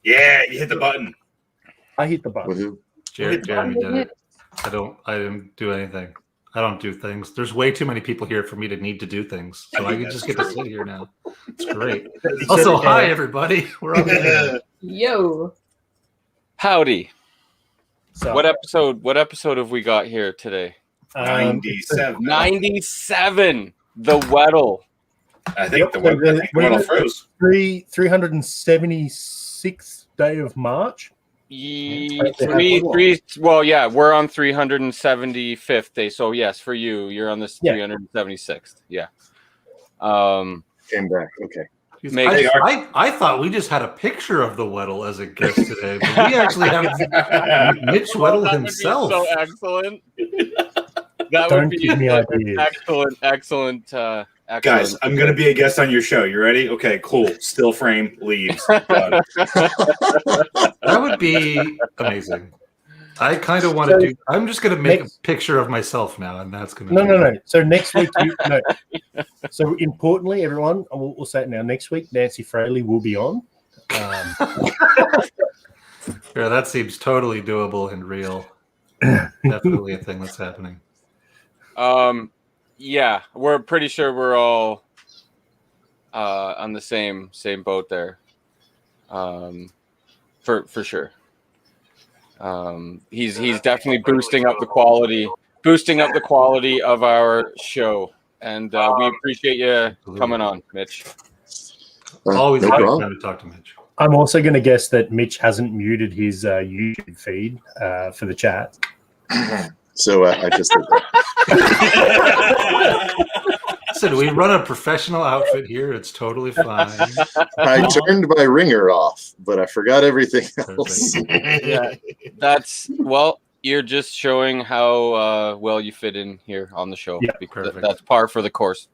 Yeah, you hit the button. I hit the button. Jeremy did it. I didn't do anything. I don't do things. There's way too many people here for me to need to do things. So I can just get to sit here now. It's great. Also, hi everybody. We're on the Yo. Howdy. So, What episode have we got here today? 97. 97. The Wettle. I think the Wettle froze. 376th day of March. Well, yeah, we're on 375th day. So yes, for you're on this 376th. Yeah. Came back. Okay. I thought we just had a picture of the Wettle as a guest today, but we actually have Mitch Wettle himself. So excellent. That Don't would be give me ideas. excellent. Guys, I'm going to be a guest on your show. You ready? Okay, cool. Still frame, leaves. Done. That would be amazing. I kind of want to do. I'm just going to make a picture of myself now, and that's going to. No. So next week, So importantly, everyone, we'll say it now. Next week, Nancy Fraley will be on. Yeah, that seems totally doable and real. Definitely a thing that's happening. Yeah, we're pretty sure we're all on the same boat there. For sure. He's definitely boosting up the quality of our show, and we appreciate you coming on, Mitch. Always a great time to talk to Mitch. I'm also going to guess that Mitch hasn't muted his YouTube feed for the chat. So I just did that. So do we run a professional outfit here? It's totally fine. I turned my ringer off, but I forgot everything else. Yeah, you're just showing how well you fit in here on the show. Yeah, because that's par for the course.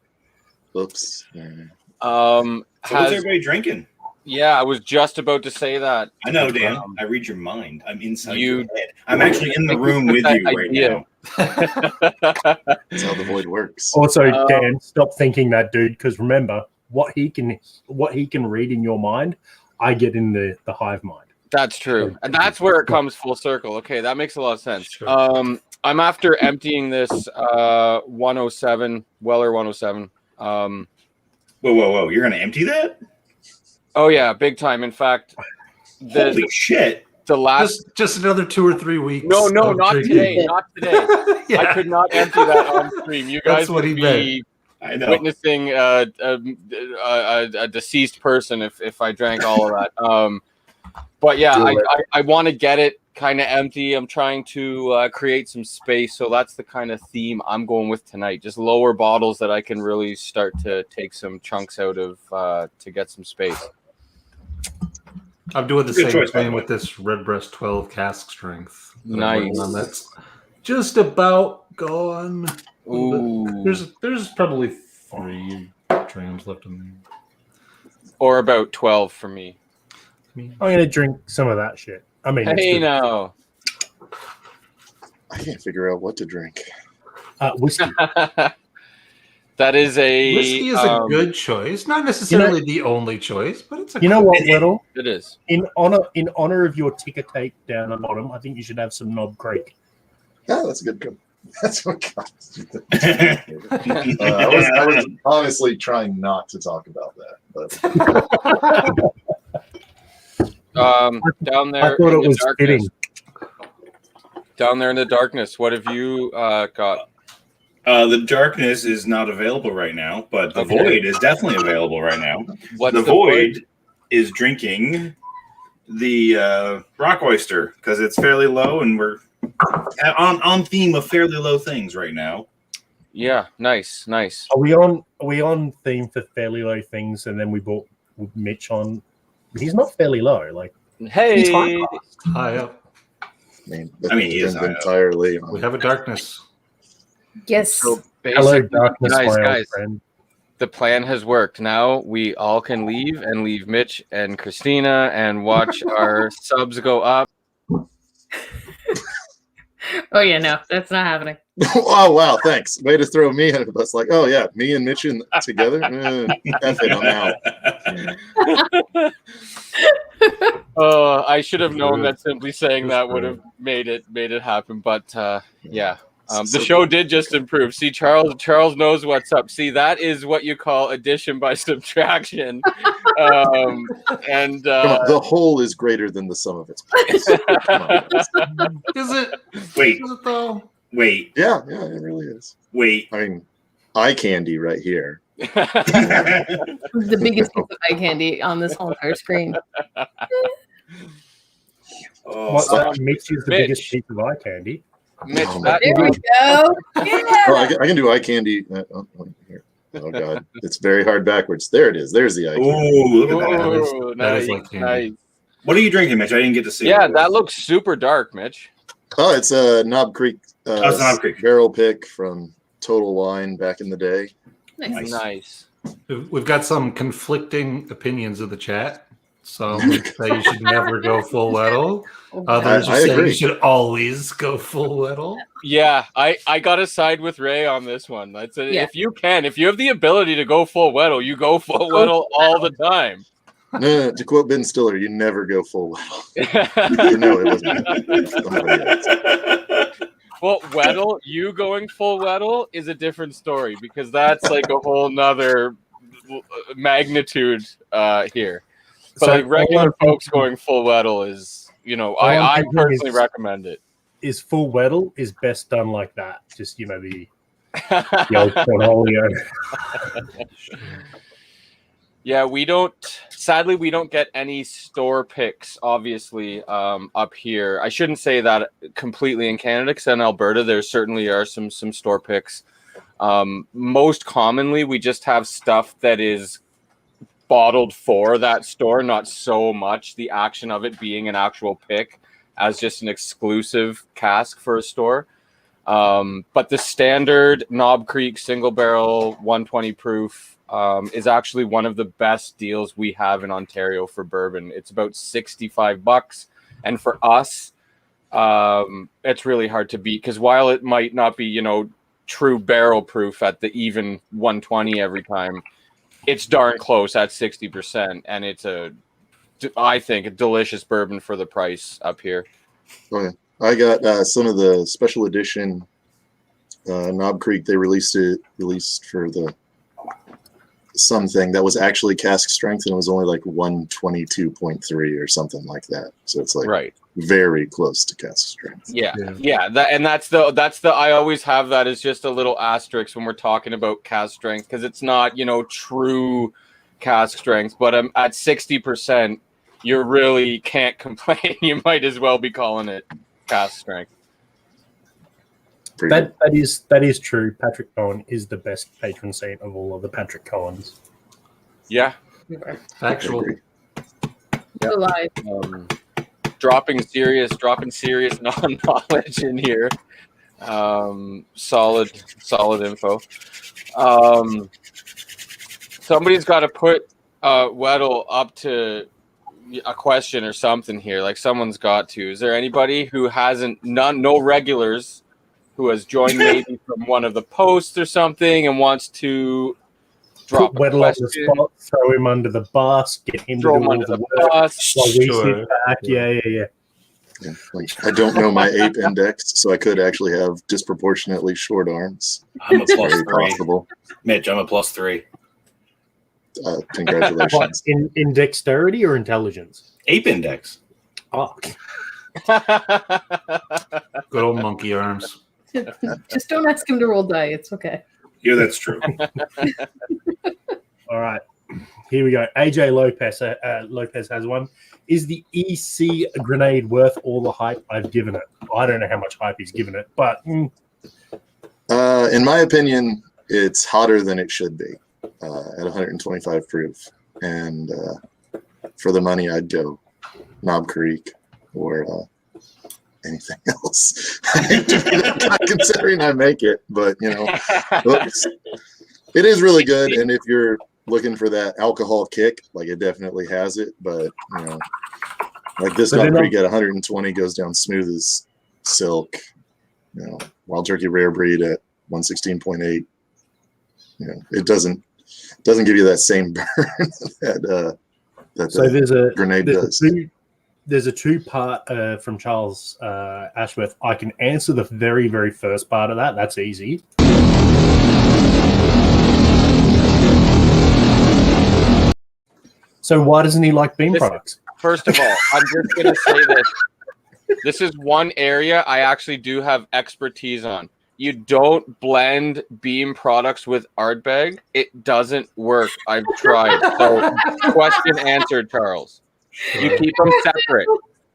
Oops. So what's everybody drinking? Yeah, I was just about to say that. I know, Dan. I read your mind. I'm inside your head. I'm actually in the room with you right now. That's how the void works. Also, Dan, stop thinking that, dude, because remember, what he can read in your mind, I get in the hive mind. That's true. And that's where it comes full circle. Okay, that makes a lot of sense. Sure. I'm after emptying this 107, Weller 107. Whoa. You're going to empty that? Oh, yeah, big time. In fact, holy shit. The last just another 2 or 3 weeks. No, not today. Not today. Yeah. I could not empty that on stream. You guys would be witnessing a deceased person if I drank all of that. But yeah, I want to get it kind of empty. I'm trying to create some space, so that's the kind of theme I'm going with tonight. Just lower bottles that I can really start to take some chunks out of to get some space. I'm doing the same thing with this Redbreast 12 cask strength. Nice. That's just about gone. Ooh. There's probably 3 drams left in there. Or about 12 for me. I'm going to drink some of that shit. I mean, hey, now. I can't figure out what to drink. Whiskey. That is whiskey is a good choice, not necessarily the only choice, but it's a. You know what, Wettle? It is. In honor of your ticker tape down the bottom, I think you should have some Knob Creek. Oh, that's a good one. That's what I was honestly trying not to talk about that, but down there. I thought it was fitting. Down there in the darkness, what have you got? The darkness is not available right now, but the void is definitely available right now. What's the void is drinking the rock oyster because it's fairly low, and we're on theme of fairly low things right now. Yeah, nice. Are we on theme for fairly low things? And then we brought Mitch on. He's not fairly low, like he's high up. I mean, he is entirely. We have a darkness. Yes. So hello, darkness, guys. Friend. The plan has worked. Now we all can leave and leave Mitch and Christina and watch our subs go up. Oh yeah, no, that's not happening. Oh wow, thanks. Way to throw me under the bus. Like, oh yeah, me and Mitch together. F it, I'm out. I should have known that simply saying that would have made it happen. But yeah, the show did just improve. See, Charles knows what's up. See, that is what you call addition by subtraction. And the whole is greater than the sum of its parts. Come on, guys. Is it? Wait, Is it though? wait, Yeah, it really is. wait. I mean, eye candy right here. The biggest piece of eye candy on this whole entire screen. Oh, Mitch is the Mitch. biggest piece of eye candy. Mitch, Oh, that, There we go. Oh, Yeah. I can do eye candy. Here. Oh god, it's very hard backwards. There it is. There's the eye candy. ooh, look at that. Ooh, that is nice, like candy. nice. What are you drinking, Mitch? I didn't get to see. Yeah, it. that looks super dark, Mitch. Oh, it's a Knob Creek, it's Knob Creek. barrel pick from Total Wine back in the day. Nice. Nice. We've got some conflicting opinions in the chat. Some say you should never go full Wettle. Others I are saying agree. you should always go full Wettle. Yeah, I gotta side with Ray on this one. That's a, Yeah. if you have the ability to go full Wettle, you go full Wettle all the time. No, to quote Ben Stiller, you never go full Wettle. No, it wasn't. Somebody else. Well, Wettle, you going full Wettle is a different story because that's like a whole nother magnitude here. But like regular folks going full Wettle is, I personally recommend it. Is full Wettle is best done like that. Just the old portfolio. Yeah, sadly, we don't get any store picks, obviously, up here. I shouldn't say that completely in Canada, because in Alberta, there certainly are some store picks. Most commonly, we just have stuff that is bottled for that store, not so much the action of it being an actual pick as just an exclusive cask for a store. But the standard Knob Creek single barrel 120 proof is actually one of the best deals we have in Ontario for bourbon. It's about $65, and for us, it's really hard to beat, because while it might not be true barrel proof at the even 120 every time, it's darn close at 60%, and it's I think a delicious bourbon for the price up here. Oh, yeah. I got some of the special edition Knob Creek. They released for the something that was actually cask strength, and it was only like 122.3 or something like that. So it's like Right. very close to cask strength. Yeah. That's the I always have that as just a little asterisk when we're talking about cask strength, because it's not true cask strength, but at 60%, you really can't complain. You might as well be calling it cask strength. That is true. Patrick Cohen is the best patron saint of all of the Patrick Cohens. Yeah. Factual. Alive. Dropping serious knowledge in here. Solid info. Somebody's got to put Wettle up to a question or something here. Like, someone's got to. Is there anybody who no regulars who has joined maybe from one of the posts or something and wants to drop Put Wettle on the question? spot, throw him under the bus, get him Throw to do him all under the the work bus. while we Sure. sit back. Yeah. Yeah, like, I don't know my ape index, so I could actually have disproportionately short arms. I'm a It's plus very 3. possible. Mitch, I'm a plus 3. What, Congratulations. in dexterity or intelligence? Ape index. Oh, Good old monkey arms. Just don't ask him to roll die. It's okay. Yeah, that's true. all right. Here we go. AJ Lopez has one. Is the EC grenade worth all the hype I've given it? I don't know how much hype he's given it, but In my opinion, it's hotter than it should be at 125 proof. And for the money, I'd go Knob Creek or anything else. Not considering I make it, but it is really good. And if you're looking for that alcohol kick, like, it definitely has it. But like this But Knob then Creek at 120 goes down smooth as silk. Wild Turkey Rare Breed at 116.8. It doesn't give you that same burn that So the grenade does. There's a two-part from Charles Ashworth. I can answer the very, very first part of that. That's easy. So why doesn't he like bean products? First of all, I'm just going to say this. This is one area I actually do have expertise on. You don't blend beam products with Ardbeg. It doesn't work. I've tried. So question answered, Charles. You keep them separate.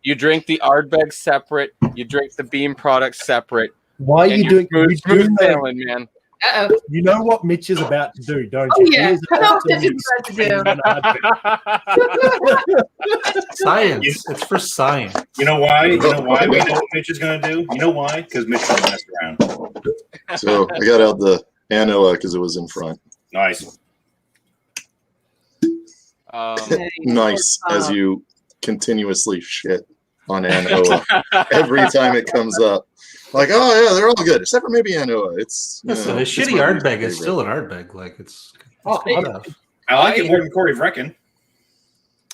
You drink the Ardbeg separate. You drink the beam products separate. Why are you doing smooth sailing, man? Uh-oh. You know what Mitch is about to do, don't Oh, you? yeah. He is about What to is he about to do? Science. It's for science. You know why? You know why we know what Mitch is going to do? You know why? Because Mitch doesn't mess around. So I got out the Anoa because it was in front. Nice. Nice, as you continuously shit on Anoa every time it comes up. Like, oh yeah, they're all good except for maybe Anoa. It's Listen, a shitty Ardbeg is still an Ardbeg. Like it's good stuff. I like it more than Corey Vrecken.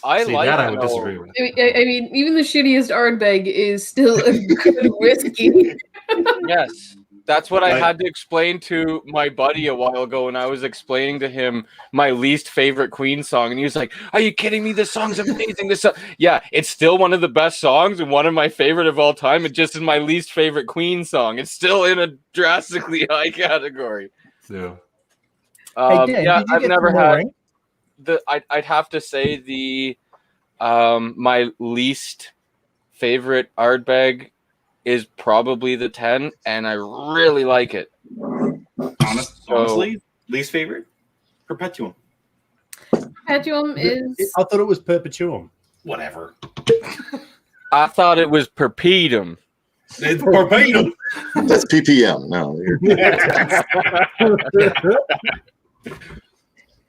I See, like that I would Anoa. disagree with. I mean, even the shittiest Ardbeg is still a good whiskey. Yes. That's what I Right. had to explain to my buddy a while ago when I was explaining to him my least favorite Queen song. And he was like, are you kidding me? This song's amazing. This song. Yeah, it's still one of the best songs and one of my favorite of all time. It just is my least favorite Queen song. It's still in a drastically high category. Yeah. Hey, Dan, yeah, did you I've get never some more had rank? I'd have to say the my least favorite Ardbeg is probably the 10, and I really like it. Honestly, least favorite? Perpetuum. Perpetuum is. I thought it was Perpetuum. Whatever. I thought it was Perpetuum. It's Perpetuum. That's PPM. No,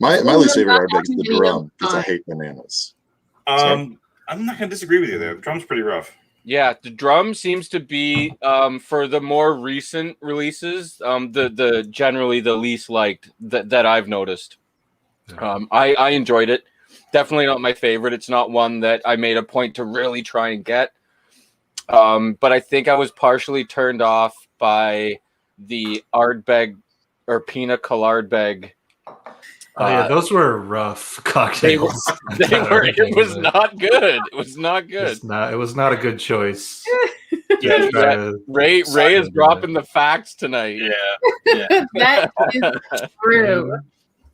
my least favorite Ardbeg is the drum because I hate bananas. I'm not going to disagree with you there. The drum's pretty rough. Yeah, the drum seems to be for the more recent releases, the generally the least liked that I've noticed. I enjoyed it. Definitely not my favorite. It's not one that I made a point to really try and get. But I think I was partially turned off by the Ardbeg or Pina Collardbeg. Oh yeah, those were rough cocktails. They were. It was not good. It was not good. It was not a good choice. Yeah, Ray is dropping the facts tonight. Yeah. That is true.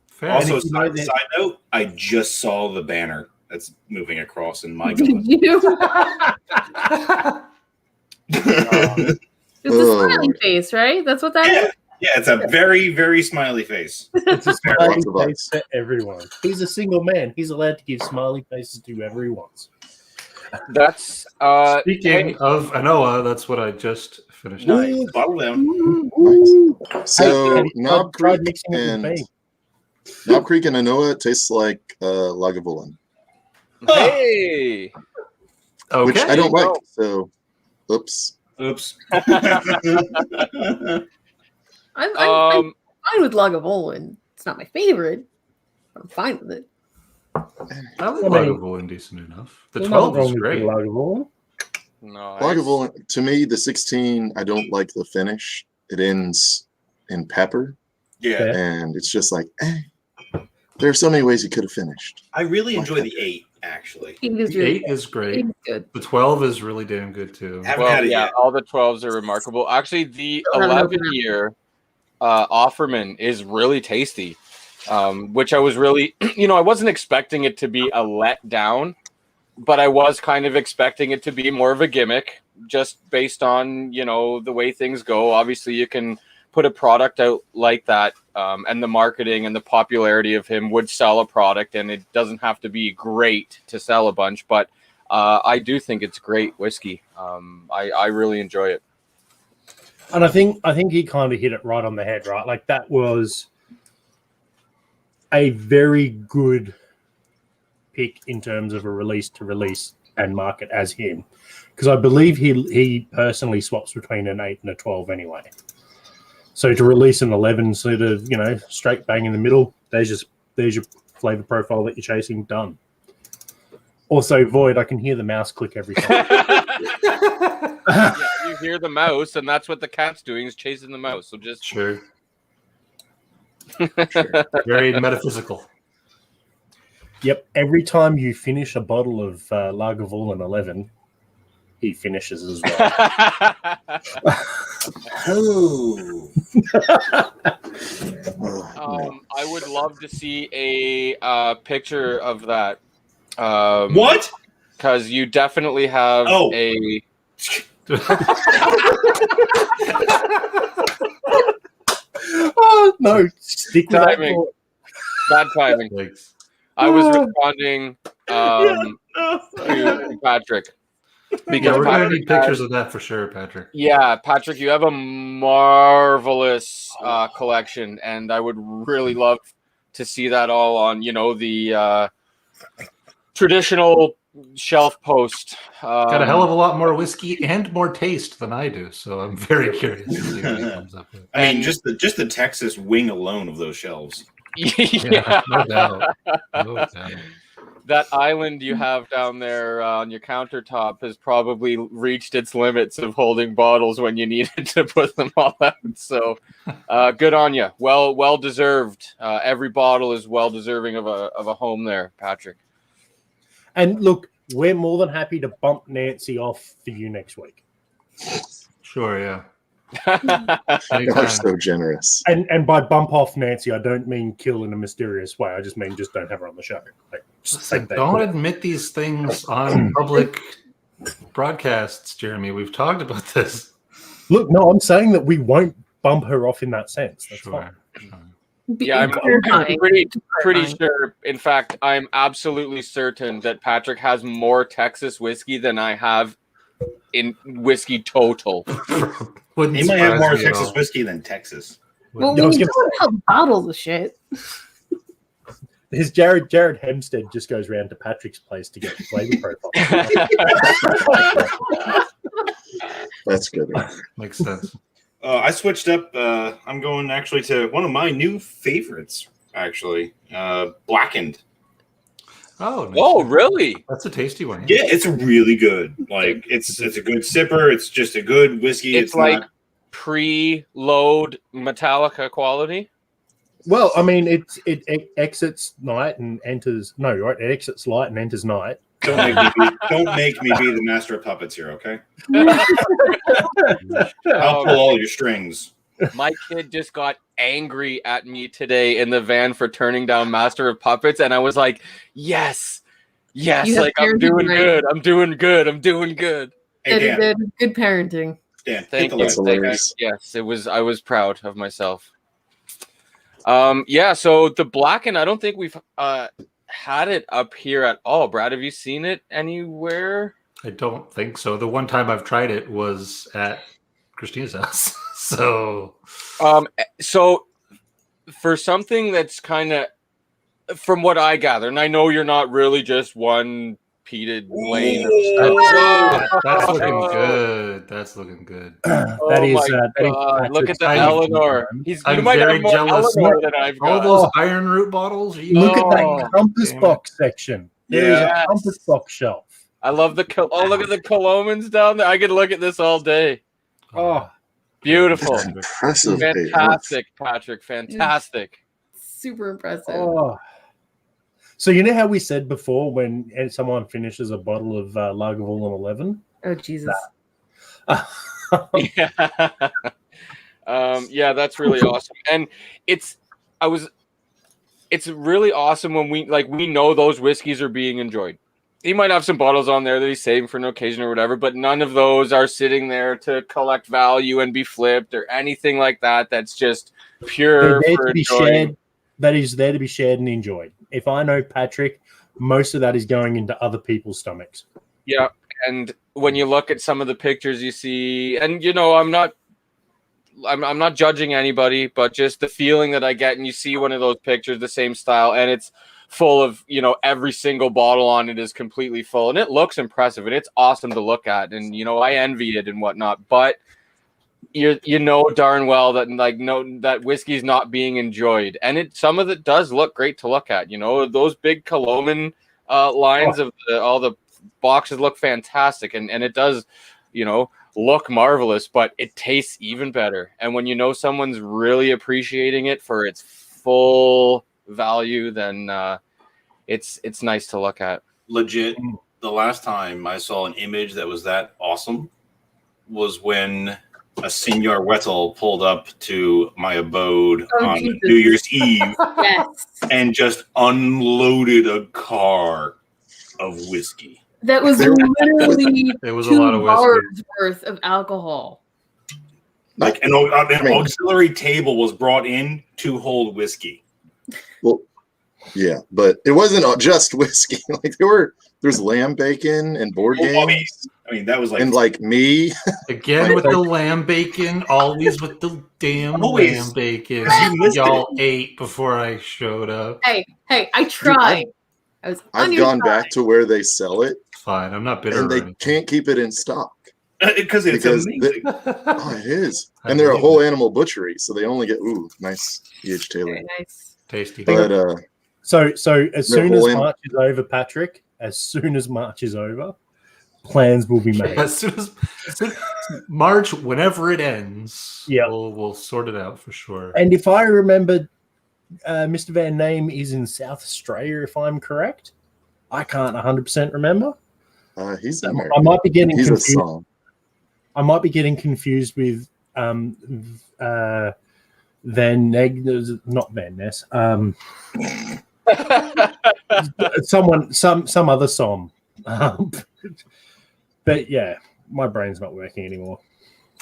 Fair. Also, And if you know side note, I just saw the banner that's moving across in my Did gun. you? It's a smiley face, right? That's what that is. Yeah, it's a very, very smiley face. It's a smiley Lots of face to everyone. He's a single man. He's allowed to give smiley faces to whoever he wants. That's Speaking of Anoa, that's what I just finished. Nice. Bottle down. So Have you Knob tried Creek mixing it with and bean? Knob Creek and Anoa tastes like Lagavulin, hey. Okay. which I don't like. So, oops. Oops. I'm fine with Lagavulin. It's not my favorite. I'm fine with it. I like I mean, Lagavulin decent enough. The There's 12 nothing is wrong with great. Lagavulin. Nice. Lagavulin, to me, the 16, I don't like the finish. It ends in pepper, Yeah. and it's just like, there are so many ways you could have finished. I really enjoy the 8, actually. It is The really 8 is great. it's good. The 12 is really damn good too. Haven't had Well, it yeah, yet. all the 12s are remarkable. Actually, the Still haven't opened 11-year Offerman is really tasty, which I was really, I wasn't expecting it to be a letdown, but I was kind of expecting it to be more of a gimmick just based on, the way things go. Obviously, you can put a product out like that, and the marketing and the popularity of him would sell a product, and it doesn't have to be great to sell a bunch, but I do think it's great whiskey. I really enjoy it. And I think he kind of hit it right on the head, right? Like that was a very good pick in terms of a release to release and mark it as him, because I believe he personally swaps between an 8 and a 12 anyway. So to release an 11 sort of, straight bang in the middle, there's your flavor profile that you're chasing, done. Also, Void, I can hear the mouse click every time. Yeah, you hear the mouse, and that's what the cat's doing, is chasing the mouse. So just Sure. Very metaphysical. Yep, every time you finish a bottle of Lagavulin 11, he finishes as well. Oh. I would love to see a picture of that. What? Because you definitely have a. Oh no! Stick with timing. Bad timing. Thanks. I was responding to Patrick. Because we're going to need pictures of that for sure, Patrick. Yeah, Patrick, you have a marvelous collection, and I would really love to see that all on, the traditional shelf post. Got a hell of a lot more whiskey and more taste than I do, so I'm very curious to see what he comes up with. I mean, just the Texas wing alone of those shelves. Yeah, no doubt. No doubt. That island you have down there on your countertop has probably reached its limits of holding bottles when you needed to put them all out. So, good on you. Well deserved. Every bottle is well deserving of a home there, Patrick. And look, we're more than happy to bump Nancy off for you next week. Sure, yeah. You are so generous. And by bump off Nancy, I don't mean kill in a mysterious way. I just mean just don't have her on the show. Don't admit these things on public broadcasts, Jeremy. We've talked about this. Look, no, I'm saying that we won't bump her off in that sense. That's fine. Yeah, I'm pretty sure. In fact, I'm absolutely certain that Patrick has more Texas whiskey than I have in whiskey total. He might have more Texas whiskey than Texas. Well, when you don't have bottles of shit. His Jared Hempstead just goes round to Patrick's place to get the flavor profile. That's good. Makes sense. I switched up. I'm going actually to one of my new favorites, actually. Blackened. Oh, nice. Oh, really? That's a tasty one. Yeah, it's really good. Like it's a good sipper. It's just a good whiskey. It's like pre-load Metallica quality. Well, I mean, it exits night and enters. No, right? It exits light and enters night. Don't make me be the master of puppets here, okay? I'll pull all your strings. My kid just got angry at me today in the van for turning down Master of Puppets, and I was like, yes, like I'm doing good. Hey, Dan. Good parenting. Dan, thank you. Yes, I was proud of myself. So the Blackened, I don't think we've had it up here at all. Brad, have you seen it anywhere? I don't think so. The one time I've tried it was at Christina's house. So for something that's kind of, from what I gather, and I know you're not really just one peated lane. That's looking good. That's looking good. Look at the Eleanor. I'm very jealous. Than I've got. All those iron root bottles. Look at that compass box section. There's a compass box shelf. I love look at the Colomans down there. I could look at this all day. Oh, beautiful. That's impressive. Fantastic, Patrick. Fantastic. Super impressive. Oh. So you know how we said before when someone finishes a bottle of Lagavulin 11? Oh, Jesus. That's really awesome. And it's really awesome when we know those whiskeys are being enjoyed. He might have some bottles on there that he's saving for an occasion or whatever, but none of those are sitting there to collect value and be flipped or anything like that. That's just pure for enjoying. That is there to be shared and enjoyed. If I know Patrick, most of that is going into other people's stomachs. Yeah, and when you look at some of the pictures you see, and I'm not judging anybody, but just the feeling that I get, and you see one of those pictures, the same style, and it's full of, you know, every single bottle on it is completely full, and it looks impressive and it's awesome to look at, and you know, I envy it and whatnot, but you know darn well that that whiskey's not being enjoyed, and some of it does look great to look at. You know, those big Coloman lines of all the boxes look fantastic, and it does, you know, look marvelous, but it tastes even better. And when you know someone's really appreciating it for its full value, then it's nice to look at. Legit, the last time I saw an image that was that awesome was when a Senior Wettle pulled up to my abode on Jesus. New Year's Eve Yes. and just unloaded a car of whiskey. That was literally It was a 2 lot of whiskey. bars worth of alcohol. Like an auxiliary table was brought in to hold whiskey. Well, yeah, but it wasn't just whiskey. Like there's lamb bacon and board games. I mean, that was like, And like me, Again with the lamb bacon, always with the damn lamb bacon. You missed Y'all ate before I showed up. Hey, I tried. I was on I've your gone side. back to where they sell it, Fine, I'm not bitter. and or they anything. can't keep it in stock because it's because amazing. oh, it is, I and they're a believe whole it. animal butchery, so they only get nice E.H. Taylor. Very nice. Tasty. But So as soon as whole March is over, Patrick, as soon as March is over, plans will be made. As soon as March, whenever it ends, Yeah. we'll sort it out for sure. And if I remember, Mr. Van Name is in South Australia, if I'm correct. I can't 100% remember. he's I American. might be getting He's a confused. song. I might be getting confused with Van Neg, not Van Ness. Some other song. But yeah, my brain's not working anymore.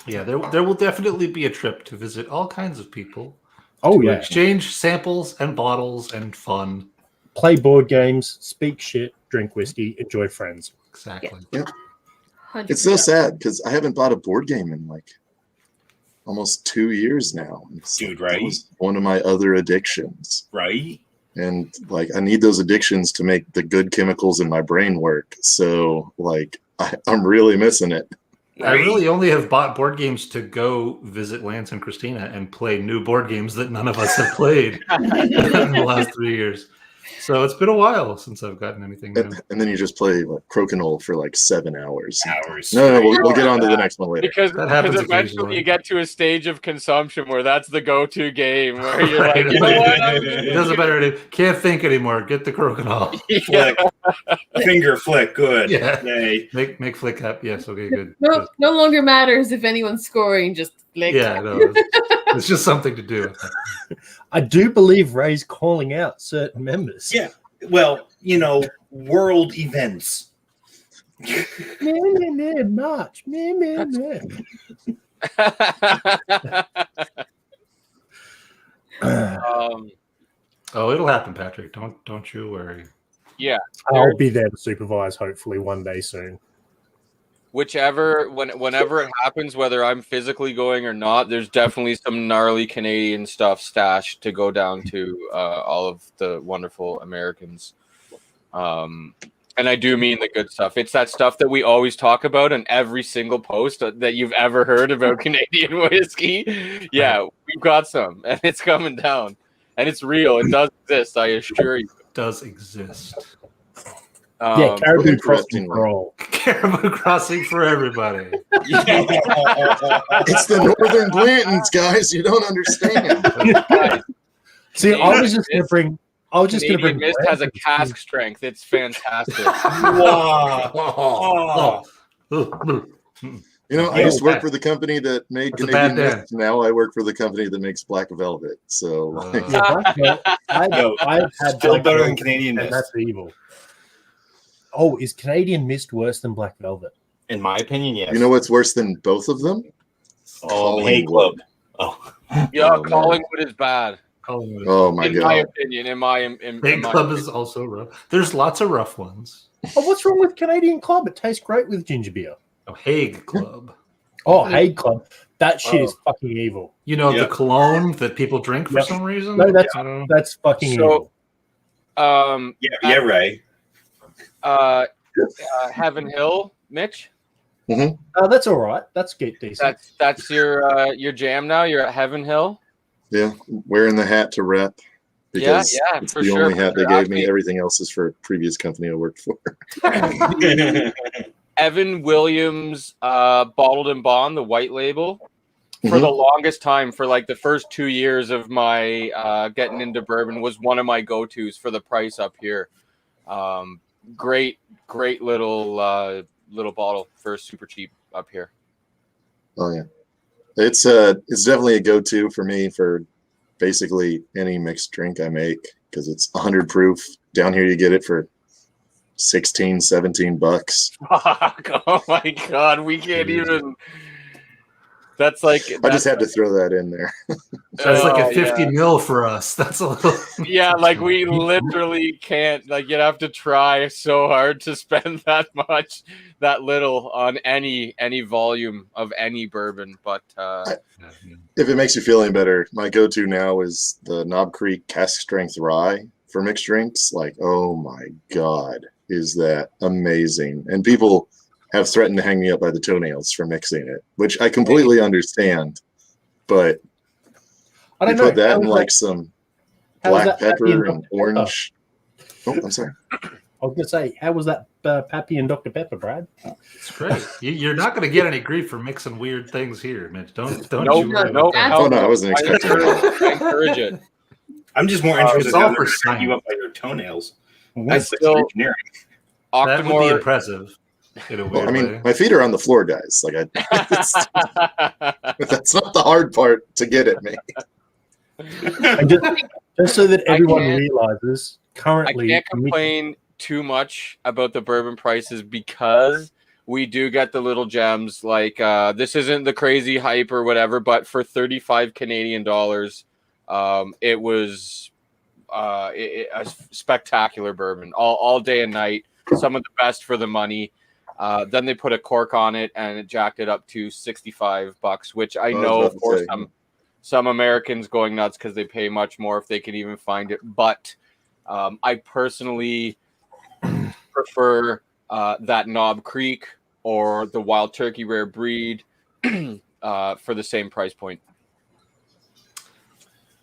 Yeah, there will definitely be a trip to visit all kinds of people. Oh to yeah, exchange samples and bottles and fun. play board games, speak shit, drink whiskey, enjoy friends. Exactly. Yeah. 100%. It's so sad because I haven't bought a board game in like almost 2 years now. Dude, That right? was one of my other addictions. Right? And like I need those addictions to make the good chemicals in my brain work. So like I'm really missing it. I really only have bought board games to go visit Lance and Christina and play new board games that none of us have played in the last 3 years. So it's been a while since I've gotten anything new. And then you just play like crokinole for like 7 hours. Hours. No, we'll get on to the next one later. Because That happens eventually occasionally. you get to a stage of consumption where that's the go-to game where you're Right. like, you know what? It doesn't matter. Can't think anymore. Get the crokinole. Yeah. Flick. Finger flick. Good. Yeah. Yay. Make flick up. Yes. Okay. Good. No longer matters if anyone's scoring. Just flick. Yeah. No. It's just something to do. I do believe Ray's calling out certain members. Yeah. Well, you know, world events. March. Oh, it'll happen, Patrick. Don't you worry. Yeah. I'll be there to supervise hopefully one day soon. Whenever it happens, whether I'm physically going or not, there's definitely some gnarly Canadian stuff stashed to go down to all of the wonderful Americans. And I do mean the good stuff. It's that stuff that we always talk about in every single post that you've ever heard about Canadian whiskey. Yeah, we've got some, and it's coming down. And it's real. It does exist, I assure you. It does exist. Yeah, Caribou interesting Crossing for one. all. Caribou Crossing for everybody. It's the Northern Blantons, guys. You don't understand. See, I was just going to bring. I was just going to Canadian bring. Mist has a cask strength. It's fantastic. Wow. You know, I used to work for the company that made That's a bad Canadian dance. Mist. Now I work for the company that makes Black Velvet. So like, I've had Still Black better than Velvet, Canadian and Mist. that's evil. Oh, is Canadian Mist worse than Black Velvet? In my opinion, yes. you know what's worse than both of them? Oh, Hay Club. Oh. Yeah, Oh, man. Collingwood is bad. Oh my In my god! opinion, in my Big Club is also rough. There's lots of rough ones. Oh, what's wrong with Canadian Club? It tastes great with ginger beer. Oh, Hague Club. Oh, Hague Club. That shit is fucking evil. You know, Yeah. the cologne that people drink for Yep. some reason? No, that's I don't know. that's fucking So- evil. Yeah, Ray. Heaven Hill, Mitch. That's all right. That's decent. That's your jam now. You're at Heaven Hill. Yeah, wearing the hat to rep because it's for the sure, only hat they gave me. Actually, Everything else is for a previous company I worked for. Evan Williams bottled and bond, the white label, for the longest time, for like the first 2 years of my getting into bourbon, was one of my go-tos for the price up here. Great little bottle for super cheap up here. Oh yeah, it's definitely a go-to for me for basically any mixed drink I make because it's 100 proof. Down here you get it for $16-17. Fuck! Oh my god, we can't even. That's like. I just had to throw that in there. That's like a 50 mil for us. That's a little. Yeah, like we literally can't. Like you'd have to try so hard to spend that little on any volume of any bourbon. But if it makes you feel any better, my go-to now is the Knob Creek cask strength rye for mixed drinks. Like, oh my god, is that amazing? And people have threatened to hang me up by the toenails for mixing it, which I completely understand. But I don't you put know. that in like some black pepper and orange. Oh, I'm sorry. I was going to say, how was that Pappy and Dr. Pepper, Brad? It's great. You're not going to get any grief for mixing weird things here, Mitch. Don't no, you worry no, about that. Oh no, I wasn't expecting that. I encourage it. I'm just more interested it's in all how for they're hanging you science. up by your toenails. I That's like still engineering. That would be Octomore. impressive in a weird Well, I mean, way. my feet are on the floor, guys. Like, that's not the hard part to get at me. And just so that everyone realizes, I currently, can't complain too much about the bourbon prices because we do get the little gems. Like this isn't the crazy hype or whatever, but for 35 Canadian dollars, it was a spectacular bourbon all day and night. Some of the best for the money. Then they put a cork on it and it jacked it up to $65, which I know, of course, some Americans going nuts because they pay much more if they can even find it. But I personally prefer that Knob Creek or the Wild Turkey Rare Breed for the same price point.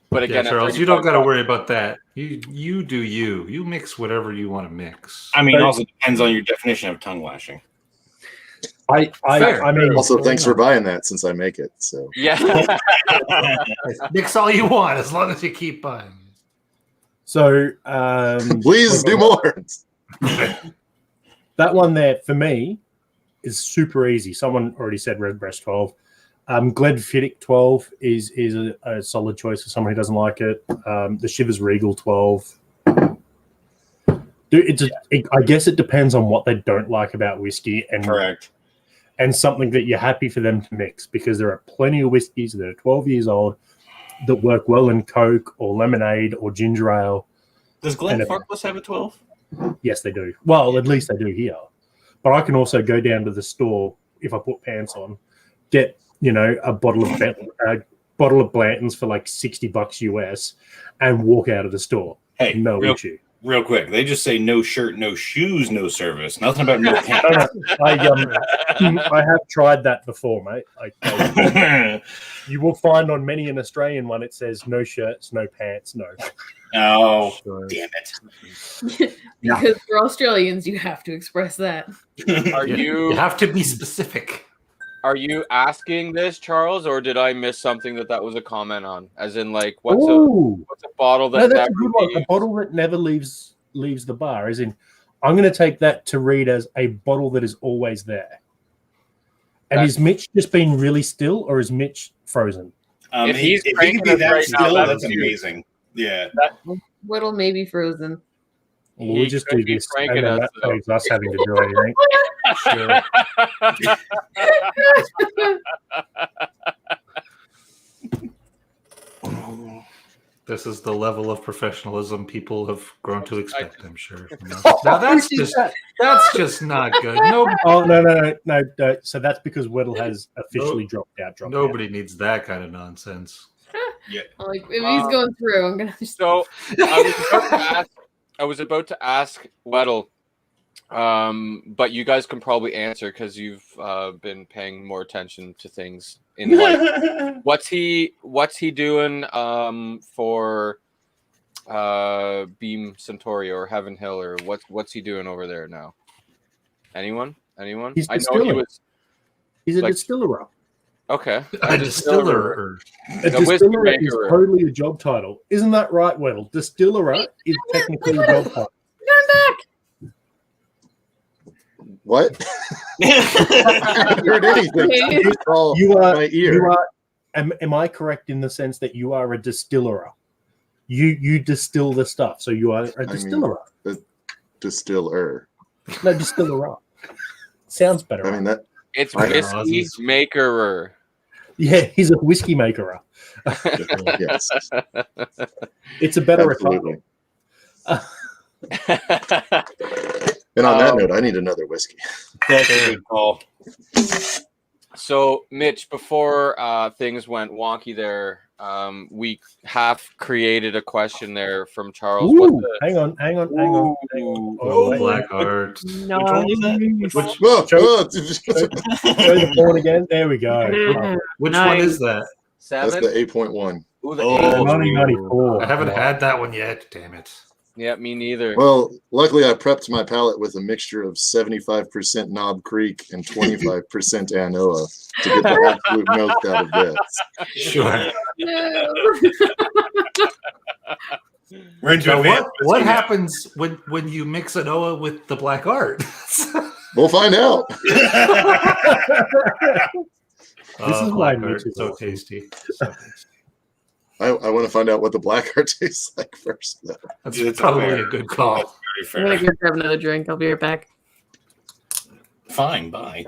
But again, Charles, you don't got to worry about that. You do you. You mix whatever you want to mix. I mean, it also depends on your definition of tongue lashing. I mean, Also, thanks for buying that since I make it. So yeah, Mix all you want as long as you keep buying. so please do more. that one there for me is super easy. Someone already said Redbreast 12. Glenfiddich 12 is a solid choice for someone who doesn't like it. The Shivers Regal 12. I guess it depends on what they don't like about whiskey and Correct. And something that you're happy for them to mix, because there are plenty of whiskeys that are 12 years old that work well in Coke or lemonade or ginger ale. Does Glenfarclas have a 12? Yes, they do. Well, at least they do here. But I can also go down to the store if I put pants on, get a bottle of Blanton's for like $60 US, and walk out of the store. Hey, no issue. Real quick, they just say no shirt, no shoes, no service. Nothing about no pants. I have tried that before, mate. You will find on many an Australian one it says no shirts, no pants, no. Oh, damn it! Because for Australians, you have to express that. You have to be specific. Are you asking this, Charles, or did I miss something that was a comment on? As in, like, what's a bottle that that's a good one. A bottle that never leaves the bar. As in, I'm going to take that to read as a bottle that is always there. And is Mitch just being really still, or is Mitch frozen? If he can be that still, that's amazing. Yeah. Wettle may be frozen. We'll just do this. And then that saves us having to do anything. Sure. This is the level of professionalism people have grown to expect, I'm sure. Now that's just not good. No. So that's because Wettle has officially dropped out. Nobody needs that kind of nonsense. Yeah. Like if he's going through, I'm gonna. So I was about to ask I was about to ask Wettle, but you guys can probably answer because you've been paying more attention to things in life. What's he doing for Beam Centauri or Heaven Hill, or what's he doing over there now? Anyone? He's I know he was. He's a like- distiller. Okay, A distiller. A whiskey distiller is maker. totally a job title. Isn't that right, Wettle? Distiller is technically a job title. Turn What? I haven't heard anything. You call You are. my ear. You are. Am I correct in the sense that you are a distiller? You distill the stuff, so you are a distiller. Distiller. No, distiller. Sounds better. I mean that. It's I know. whiskey maker. Yeah, he's a whiskey maker. Yes. It's a better title. Absolutely. And on that note, I need another whiskey. That's a good call. So, Mitch, before things went wonky there, we half created a question there from Charles. Ooh, hang on. Oh, Oh, wait. black art. No. Which one was that? Show the phone again. There we go. Which Nice. one is that? That's 7? the 8.1. Ooh, the Oh. 8. 1994. I haven't had that one yet. Damn it. Yeah, me neither. Well, luckily I prepped my palate with a mixture of 75% Knob Creek and 25% Anoa to get the absolute most out of this. Sure. We're into Now, advanced what whiskey now. happens when you mix an Oa with the black art? We'll find out. This is why black Mitch art is so awesome. tasty. I want to find out what the black art tastes like first, though. That's It's probably fair. a good call. Very I'm gonna fair. go grab another drink. I'll be right back. Fine, bye.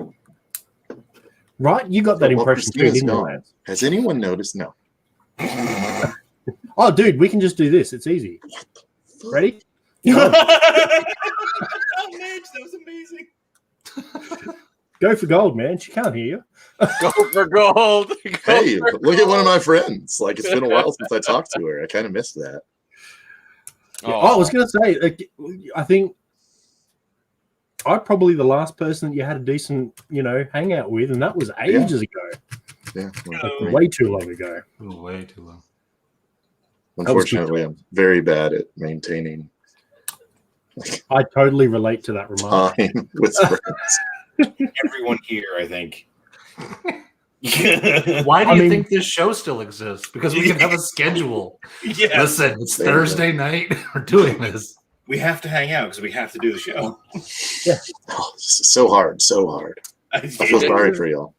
Right? You got that Well, impression too, Christina's didn't you, gone. Lance? Has anyone noticed? No. Oh, dude, we can just do this. It's easy. Ready? Mitch, that was amazing. Go for gold, man. She can't hear you. Go for gold. Hey, look at one of my friends. Like, it's been a while since I talked to her. I kind of missed that. Oh, I was going to say, like, I think I'm probably the last person that you had a decent, hangout with, and that was ages ago. Yeah. Like, Well, way too long ago. Ooh, way too long. unfortunately, I'm very bad at maintaining I totally relate to that remark. time with friends. Everyone here, I think. Why do I you mean- think this show still exists? Because we can have a schedule. Yeah, Listen, it's There you go. Thursday night. We're doing this. we have to hang out because we have to do the show. Oh, this is so hard. I feel sorry for y'all.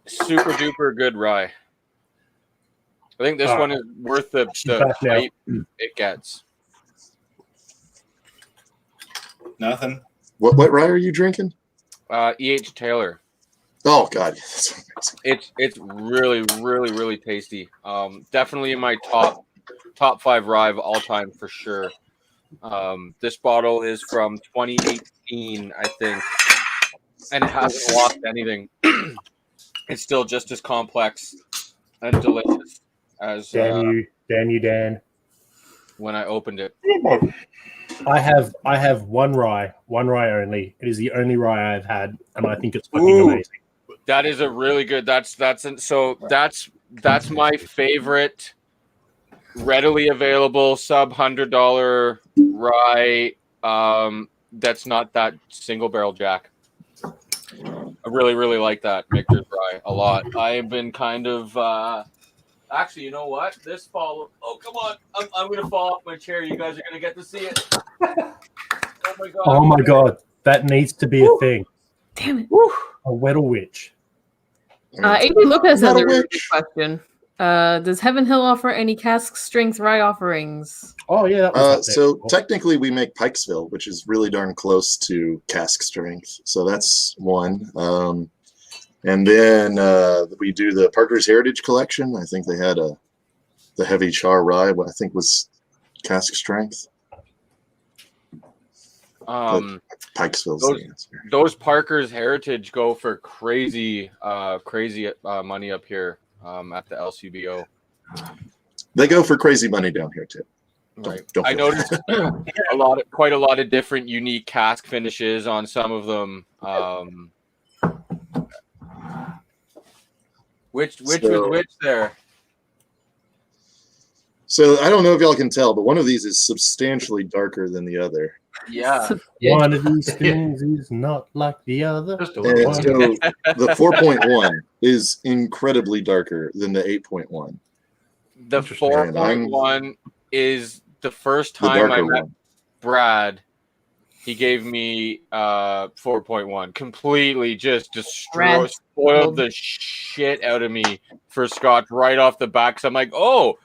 Super duper good rye. I think this one is worth the back now. hype it gets. Nothing. What rye are you drinking? E.H. Taylor. Oh God, that's amazing. It's really, really, really tasty. Definitely in my top 5 rye of all time for sure. This bottle is from 2018, I think, and it hasn't lost anything. It's still just as complex and delicious as Damn you, Dan. when I opened it. I have one rye only. It is the only rye I've had, and I think it's fucking Ooh. amazing. That is a really good. That's my favorite, readily available sub $100 rye. That's not that single barrel Jack. I really, really like that Victor's rye a lot. I have been kind of. Actually, you know what? This fall. Oh, come on! I'm gonna fall off my chair. You guys are gonna get to see it. Oh my god! Oh my god, that needs to be a thing. Damn it. A Wettle witch. AB Lucas has Not a a really good witch. question. Does Heaven Hill offer any cask strength rye offerings? Oh yeah, that was up there. So technically, we make Pikesville, which is really darn close to cask strength. So that's one. And then we do the Parker's Heritage Collection. I think they had the heavy char rye, what I think was cask strength. Pikesville's the answer. Those Parker's Heritage go for crazy money up here at the LCBO. They go for crazy money down here too. Right. Don't I feel noticed quite a lot of different unique cask finishes on some of them. Which was which there? So I don't know if y'all can tell, but one of these is substantially darker than the other. Yeah. One of these things is not like the other. Just a And little so one. the 4.1 is incredibly darker than the 8.1. The Interesting. 4.1 is the first The time I darker met one. Brad. He gave me 4.1. Completely just Brad spoiled the shit out of me for Scotch right off the bat. 'Cause I'm like, oh,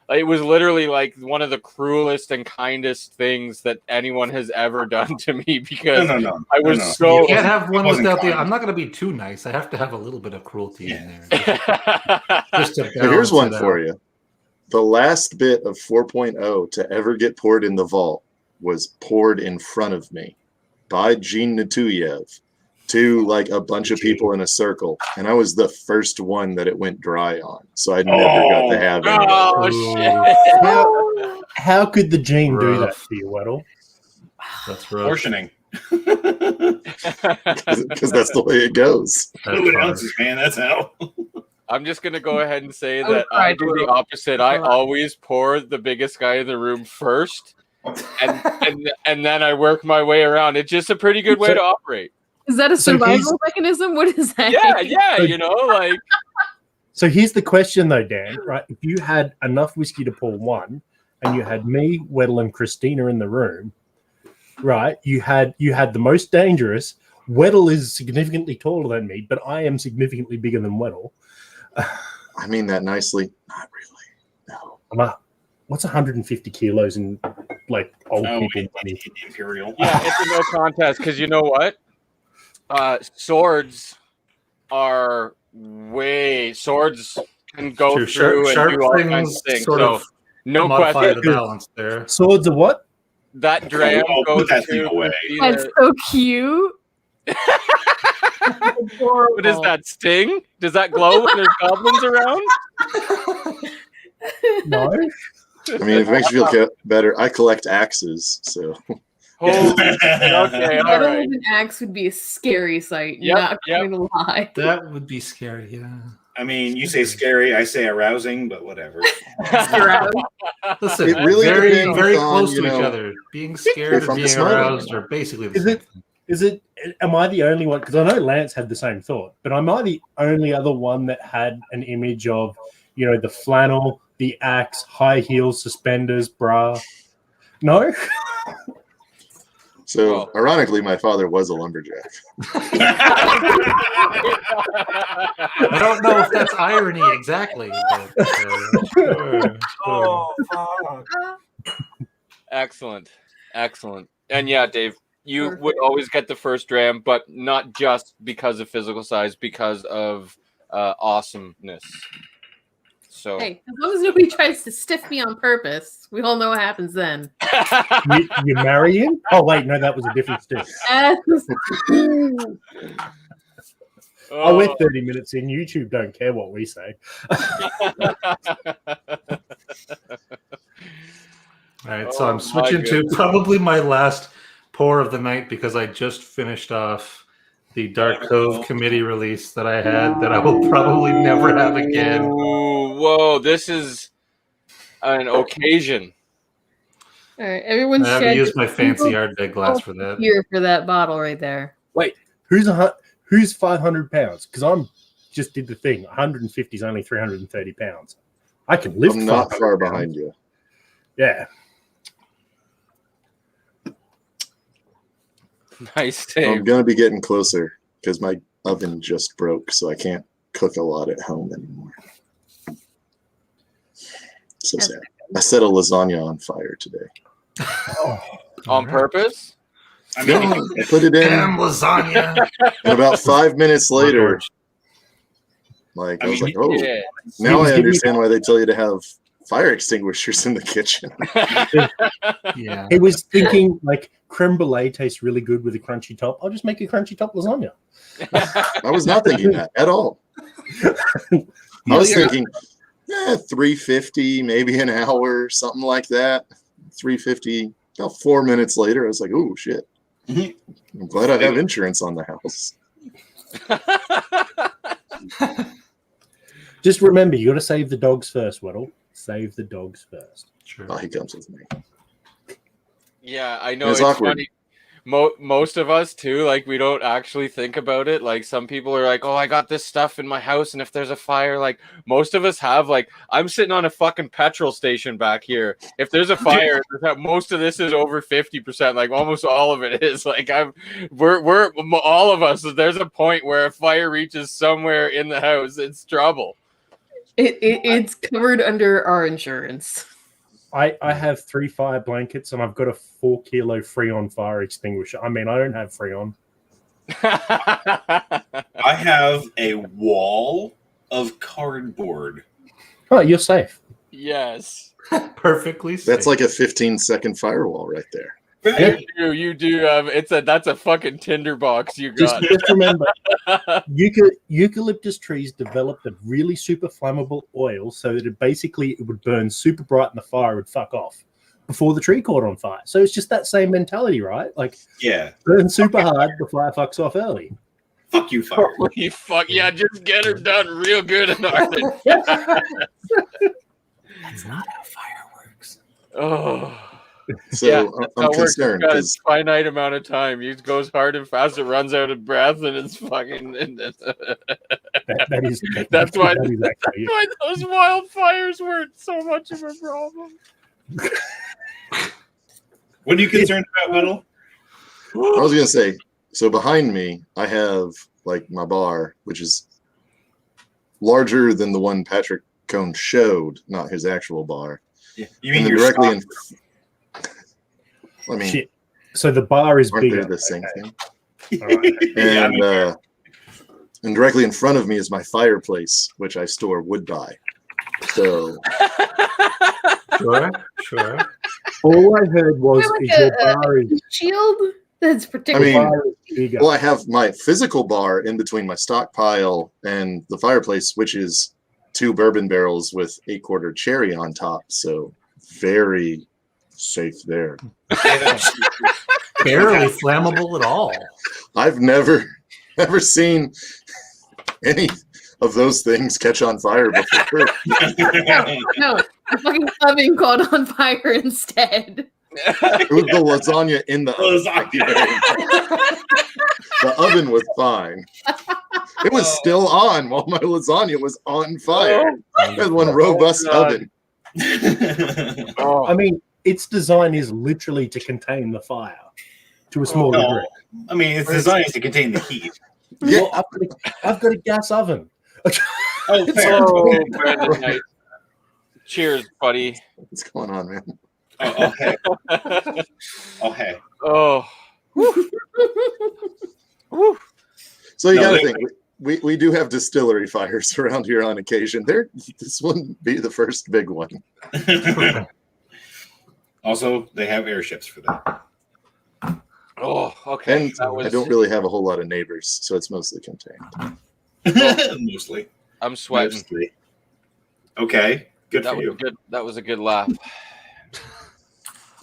it was literally like one of the cruelest and kindest things that anyone has ever done to me because No. I was No. so. You can't have one wasn't without the. kind. I'm not going to be too nice. I have to have a little bit of cruelty in there, That's just to So here's balance one it for out. you. The last bit of 4.0 to ever get poured in the vault was poured in front of me by Gene Natuyev to like a bunch of people in a circle. And I was the first one that it went dry on. So I never got to have any. Oh, shit. How could the gene do that Rough. to you, Wettle? That's rough. Portioning. Because that's the way it goes. That's Fluid hard. ounces, man. That's how. I'm just going to go ahead and say I would that cry I do for the it. opposite. I always pour the biggest guy in the room first. And then I work my way around. It's just a pretty good way to operate. Is that a So survival mechanism? What is that? Yeah, you know, like So here's the question, though, Dan. Right? If you had enough whiskey to pour one, and you had me, Wettle, and Christina in the room, right? You had the most dangerous. Wettle is significantly taller than me, but I am significantly bigger than Wettle. I mean that nicely. Not really. No. What's 150 kilos in like old people money? Imperial. yeah, it's a no contest because you know what? Swords can go True. through Sharp and do all kinds of things. sort So of no modify question. the balance there. Swords are what? That dram Oh, goes put that thing to away. That's so cute. What is that, Sting? Does that glow when there's goblins around? No. I mean, if it makes you feel better, I collect axes. So Holy okay, all Wettle right. with an axe would be a scary sight. Yep, Not yep. going to lie. That would be scary. Yeah. I mean, you say scary, I say arousing, but whatever. Listen, It really very depends very on, close you to each know, other. Being scared if and I'm being smiling or aroused not. are basically the Is same it- thing. Am I the only one? Because I know Lance had the same thought, but am I the only other one that had an image of, the flannel, the axe, high heels, suspenders, bra? No? So, ironically, my father was a lumberjack. I don't know if that's irony exactly. But, sure. Excellent. And yeah, Dave, you Perfect. would always get the first dram, but not just because of physical size, because of awesomeness. So Hey, as long as nobody tries to stiff me on purpose, we all know what happens then. You marry him? Oh, wait, no, that was a different stick. Oh, we're 30 minutes in. YouTube don't care what we say. All right, so Oh, I'm my switching to goodness. probably my last pour of the night because I just finished off the Dark Cove committee release that I had that I will probably never have again. Ooh, whoa, this is an occasion. All right, everyone I have to shed use my your fancy single Ardbeg glass for that. here for that bottle right there. Who's 500 pounds? Because I'm just did the thing. 150 is only 330 pounds. I can lift I'm not 500 far pounds. behind you. Yeah. Nice, I'm Dave. going to be getting closer because my oven just broke, so I can't cook a lot at home anymore. So sad. I set a lasagna on fire today. On purpose? I No, mean, I put it in, Damn lasagna! and about 5 minutes later, George. I was like, oh, Yeah. now was I giving me- understand why they tell you to have fire extinguishers in the kitchen. Yeah. He was thinking like creme brulee tastes really good with a crunchy top. I'll just make a crunchy top lasagna. I was not thinking that at all. I was thinking, 350, maybe an hour, something like that. $350. About 4 minutes later, I was like, "Oh shit! Mhm. I'm glad I have insurance on the house." Just remember, you got to save the dogs first, Wettle. Save the dogs first. Sure. Oh, he comes with me. Yeah, I know It's it's awkward. funny. Most of us too, like we don't actually think about it. Like some people are like, "Oh, I got this stuff in my house, and if there's a fire," like most of us have. Like I'm sitting on a fucking petrol station back here. If there's a fire, most of this is over 50%. Like almost all of it is. Like we're all of us. There's a point where a fire reaches somewhere in the house, it's trouble. It's covered under our insurance. I have 3 fire blankets and I've got a 4 kilo Freon fire extinguisher. I mean, I don't have Freon. I have a wall of cardboard. Oh, you're safe. Yes, Perfectly safe. That's like a 15-second firewall right there. Right? you do. That's a fucking tinderbox you Just, got. just remember, eucalyptus trees developed a really super flammable oil so that it would burn super bright and the fire would fuck off before the tree caught on fire. So it's just that same mentality, right? Like, Yeah. burn super hard, the fire fucks off early. Fuck you, fire. Holy fuck yeah! Just get her done real good and hard. That's not how fire works. Oh. So Yeah, I'm that's how it works. concerned It's got because a finite amount of time. It goes hard and fast. It runs out of breath, and it's fucking. That is That's why. that is actually it. Why those wildfires weren't so much of a problem. What are you concerned about, Wettle? I was gonna say, so behind me, I have like my bar, which is larger than the one Patrick Cone showed, not his actual bar. Yeah. You And mean then your directly in. stock? I mean, Shit. So the bar is aren't bigger. they the same thing? All right. Yeah, I mean, And directly in front of me is my fireplace, which I store wood by. So Sure. All I heard was Like is your bar is shield that's I particularly. mean, bar is bigger. well, I have my physical bar in between my stockpile and the fireplace, which is 2 bourbon barrels with 8-quarter cherry on top. So very safe there. Barely flammable at all. I've never seen any of those things catch on fire before. No, the fucking oven caught on fire instead. It was the lasagna in the oven. The oven was fine. It was still on while my lasagna was on fire. It was one robust God. oven. I mean, its design is literally to contain the fire to a small No. degree. I mean, it's designed to contain the heat. Yeah. Well, I've got a gas oven. Oh, fair. Oh, Brandon Knight. Cheers, buddy. What's going on, man? Oh, okay. Okay. Oh. Woo. So you No, got to they- think we do have distillery fires around here on occasion. This wouldn't be the first big one. Also, they have airships for that. Oh, okay. And That was, I don't really have a whole lot of neighbors, so it's mostly contained. Mostly. I'm sweating. Mostly. Okay. Good That for was you. good. That was a good laugh.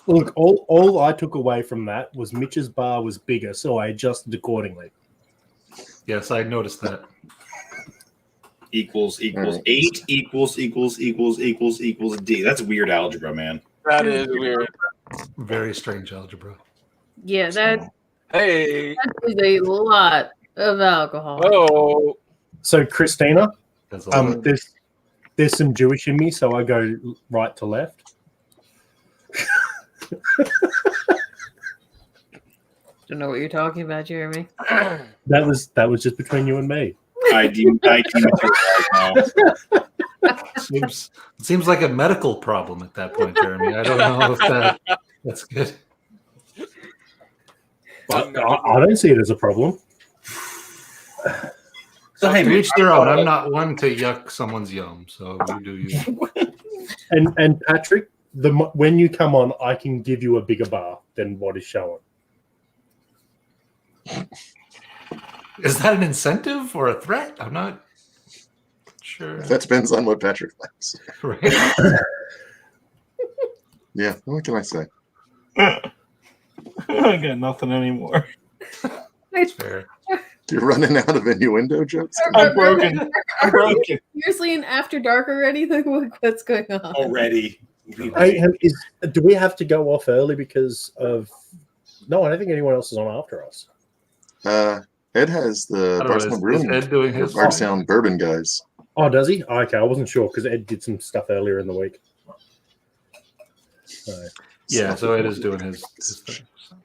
Look, all I took away from that was Mitch's bar was bigger, so I adjusted accordingly. Yes, I noticed that. Equals All right. 8 equals D. That's weird algebra, man. That is weird. Very strange algebra. Yeah, that Hey. is a lot of alcohol. Oh. So, Christina, That's a lot. there's some Jewish in me, so I go right to left. Don't know what you're talking about, Jeremy. That was just between you and me. I dematerialize now. Seems like a medical problem at that point, Jeremy. I don't know if that's good. But I don't see it as a problem. So, hey, To man, each their own. I'm not one to yuck someone's yum, so you do you. And Patrick, when you come on, I can give you a bigger bar than what is shown. Is that an incentive or a threat? I'm not sure. That depends on what Patrick likes. Right. Yeah, what can I say? I got nothing anymore. That's fair. You're running out of innuendo jokes? I'm broken. I'm broken Seriously, in After Dark already? Like, what's going on? already. Hey, do we have to go off early because of? No, I don't think anyone else is on after us. Ed has the I don't know, Bardstown is Brewing, Ed doing his Bardstown Bourbon guys. Oh, does he? Oh, okay, I wasn't sure because Ed did some stuff earlier in the week. So, Yeah, so Ed is doing his thing. So.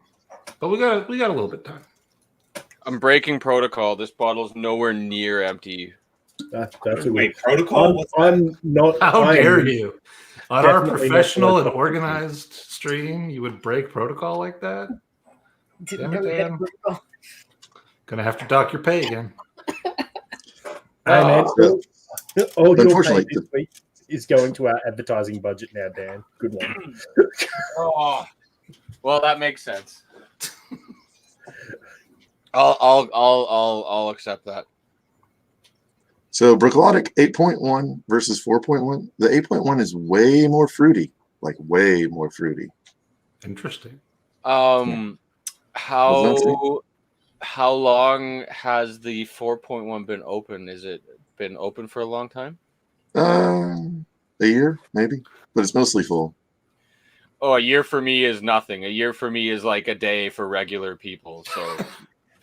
But we got a little bit of time. I'm breaking protocol. This bottle's nowhere near empty. that's a Wait, protocol? I'm not. How dare you? On our definitely not professional and like- organized stream, you would break protocol like that? Didn't Damn know it, we had Dan. protocol. Gonna have to dock your pay again. Hey, man, all your Unfortunately, pay this week is going to our advertising budget now, Dan. Good one. Oh, well, that makes sense. I'll accept that. So Brooklotic 8.1 versus 4.1. The 8.1 is way more fruity, like way more fruity. Interesting. How long has the 4.1 been open? Is it been open for a long time? A year maybe, but it's mostly full. Oh, a year for me is nothing. A year for me is like a day for regular people. So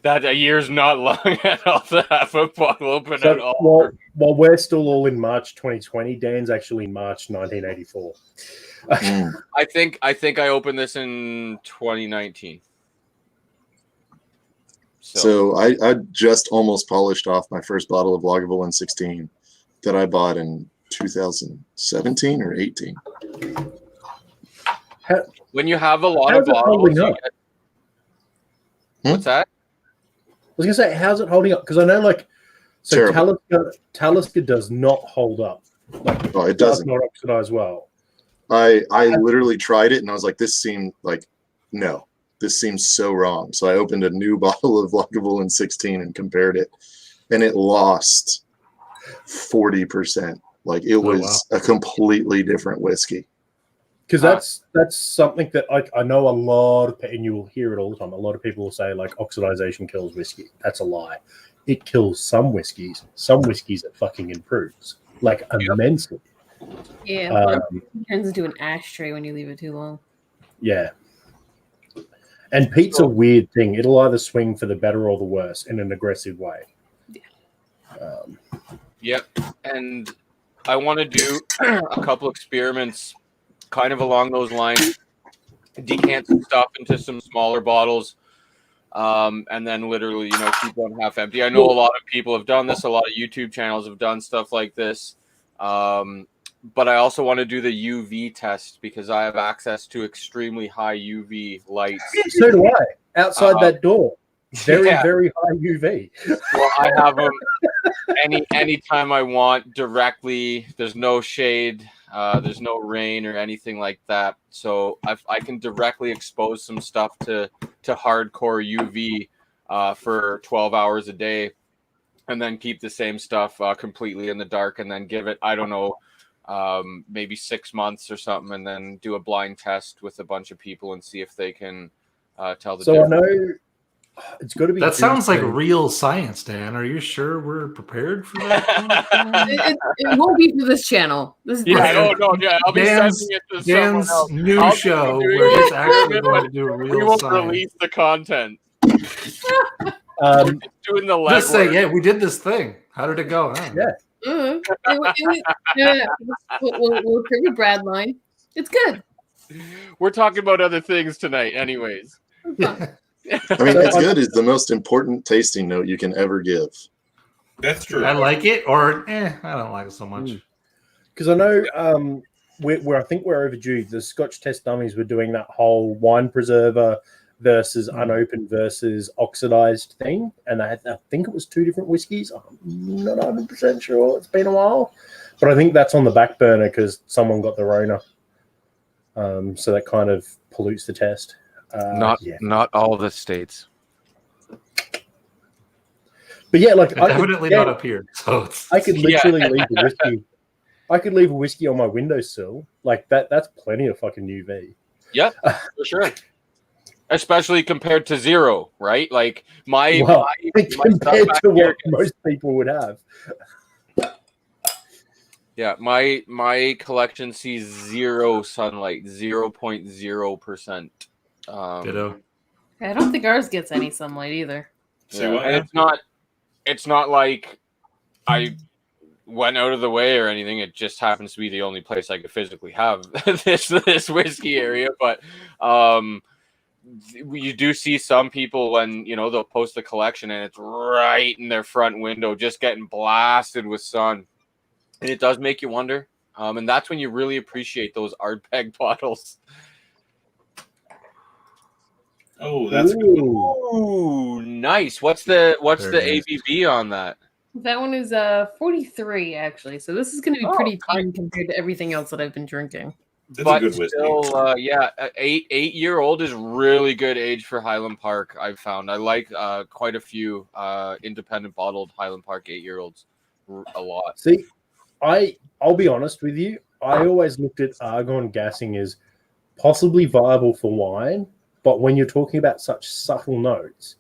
that a year's not long at all to have a bottle open at all. While we're still all in March 2020, Dan's actually in March 1984. I think I opened this in 2019. So I just almost polished off my first bottle of Lagavulin 16 that I bought in 2017 or 18. When you have a lot of bottles, what's that? I was gonna say, how's it holding up? Because I know, like, so Terrible. Talisker does not hold up. Like, It doesn't. Not oxidize well. I literally tried it and I was like, this seemed like no. This seems so wrong. So I opened a new bottle of Lagavulin 16 and compared it, and it lost 40%. Like it was a completely different whiskey. Because that's something that I know a lot of, and you will hear it all the time. A lot of people will say like oxidization kills whiskey. That's a lie. It kills some whiskeys. Some whiskeys it fucking improves like immensely. Yeah, it turns into an ashtray when you leave it too long. Yeah. And peat's a weird thing. It'll either swing for the better or the worse in an aggressive way. Yeah. Yep. And I want to do a couple experiments kind of along those lines. Decant some stuff into some smaller bottles. And then literally, keep one half empty. I know a lot of people have done this. A lot of YouTube channels have done stuff like this. But I also want to do the UV test because I have access to extremely high UV lights. So do I. Outside that door. Very, very high UV. Well, I have them anytime I want directly. There's no shade. There's no rain or anything like that. So I can directly expose some stuff to hardcore UV for 12 hours a day and then keep the same stuff completely in the dark and then give it, I don't know, maybe 6 months or something, and then do a blind test with a bunch of people and see if they can tell the difference. I know it's got to be. That sounds like real science, Dan. Are you sure we're prepared for that? it won't be for this channel. I'll be sending it to Dan's someone else. new show where he's actually going to do real we won't science. release the content. Doing the Just say, yeah, we did this thing. How did it go? Yeah. We'll trigger Brad line. It's good. We're talking about other things tonight, anyways. Yeah. I mean, it's good. It's the most important tasting note you can ever give. That's true. I like it, or I don't like it so much. Because I know I think we're overdue. The Scotch Test Dummies were doing that whole wine preserver versus unopened versus oxidized thing, and I think it was 2 different whiskeys. I'm not 100% sure. It's been a while, but I think that's on the back burner because someone got the Rona. So that kind of pollutes the test. Not all the states. But yeah, like Definitely not up here. So I could literally leave the whiskey. I could leave a whiskey on my windowsill like that. That's plenty of fucking UV. Yep, for sure. Especially compared to 0, right? Like my compared to what most people would have. Yeah, my collection sees 0 sunlight, 0.0%. Ditto. I don't think ours gets any sunlight either. Yeah, and it's not like I went out of the way or anything. It just happens to be the only place I could physically have this whiskey area. But you do see some people when they'll post a collection and it's right in their front window, just getting blasted with sun, and it does make you wonder. And that's when you really appreciate those Ardbeg bottles. Oh, that's Ooh, nice. What's the ABV on that? That one is 43 actually. So this is going to be pretty tame compared to everything else that I've been drinking. That's a good whiskey. Still, 8-year-old is really good age for Highland Park. I've found I like quite a few independent bottled Highland Park 8-year-olds a lot. See, I'll be honest with you. I always looked at argon gassing as possibly viable for wine, but when you're talking about such subtle notes,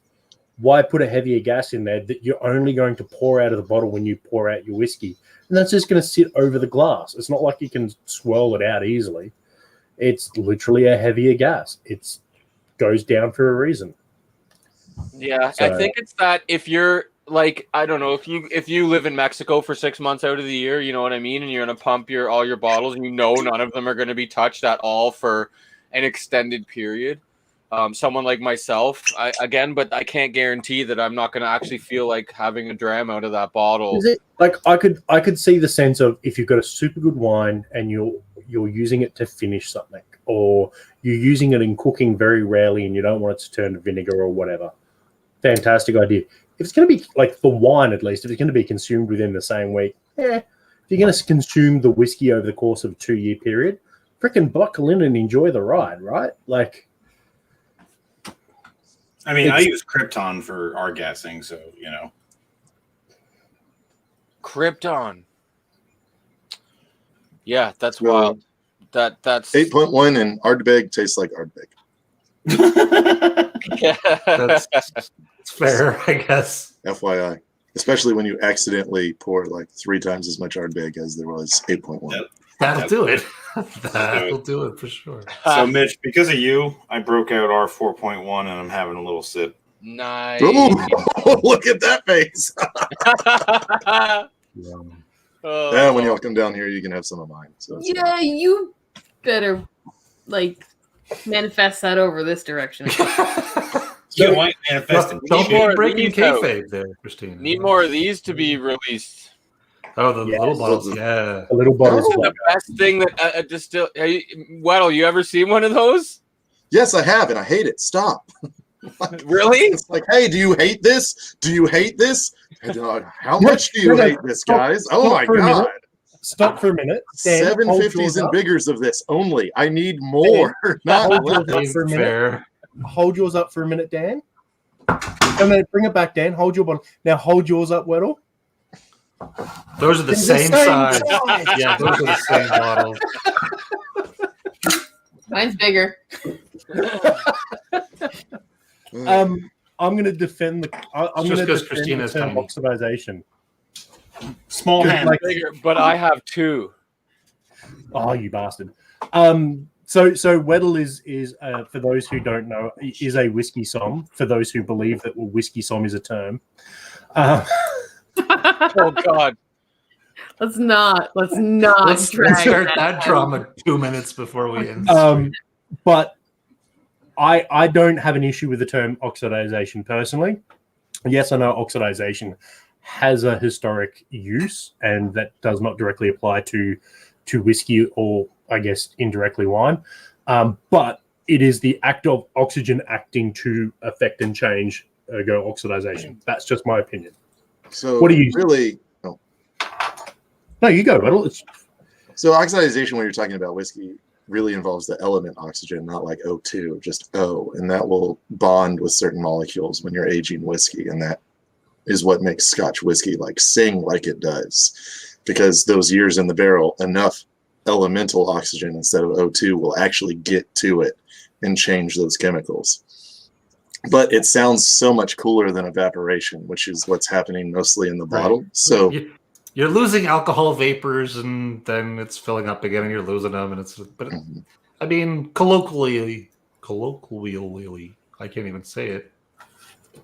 why put a heavier gas in there that you're only going to pour out of the bottle when you pour out your whiskey? And that's just going to sit over the glass. It's not like you can swirl it out easily. It's literally a heavier gas. It goes down for a reason. Yeah, So, I think it's that if you're like, I don't know, if you live in Mexico for 6 months out of the year, you know what I mean, and you're going to pump all your bottles, and none of them are going to be touched at all for an extended period. Someone like myself, but I can't guarantee that I'm not going to actually feel like having a dram out of that bottle. Is it like I could see the sense of if you've got a super good wine and you're using it to finish something, or you're using it in cooking very rarely and you don't want it to turn to vinegar or whatever. Fantastic idea. If it's going to be like for wine, at least, if it's going to be consumed within the same week, if you're going to consume the whiskey over the course of a 2-year period, freaking buckle in and enjoy the ride, right? Like. I mean, I use Krypton for our gassing, so Krypton. Yeah, that's wild. That's 8.1 and Ardbeg tastes like Ardbeg. Yeah, that's fair, I guess. FYI, especially when you accidentally pour like 3 times as much Ardbeg as there was 8.1. Yep. That'll do it. That'll do it for sure. So, Mitch, because of you, I broke out our 4.1 and I'm having a little sip. Nice. Oh, look at that face. Yeah, when y'all come down here, you can have some of mine. So Yeah, you better manifest that over this direction. You might manifest it. Don't more be breaking of these out. kayfabe there, Christina. Need more of these to be released. Oh, the little bottles, yeah. A little bottles. The best thing that distill. Wettle, you ever seen one of those? Yes, I have, and I hate it. Stop. Really? It's like, hey, do you hate this? Do you hate this? How much do you hate this, guys? Oh my god! Stop for a minute. Dan, 750s and biggers of this only. I need more. Not hold yours less. up for a minute. Fair. Hold yours up for a minute, Dan. And then bring it back, Dan. Hold your bottle. Now hold yours up, Wettle. Those are the They're same size. Yeah, those are the same bottles. Mine's bigger. I'm going to defend the. I'm going to defend Christina's the term tiny. oxidization. Small Just hand. like- Bigger, but I have 2. Oh, you bastard! So Wettle is for those who don't know, is a whiskey somm. For those who believe that whiskey somm is a term. Oh God! Let's not Let's drag start that drama 2 minutes before we end. But I don't have an issue with the term oxidization personally. Yes, I know oxidization has a historic use, and that does not directly apply to whiskey or, I guess, indirectly wine. But it is the act of oxygen acting to affect and change ergo oxidization. That's just my opinion. So What do you really? Oh. No, you go, Wettle. So oxidization, when you're talking about whiskey, really involves the element oxygen, not like O2, just O, and that will bond with certain molecules when you're aging whiskey, and that is what makes Scotch whiskey sing like it does. because those years in the barrel, enough elemental oxygen instead of O2 will actually get to it and change those chemicals. But it sounds so much cooler than evaporation, which is what's happening mostly in the bottle. So you're losing alcohol vapors, and then it's filling up again, and you're losing them, and I mean, colloquially, I can't even say it.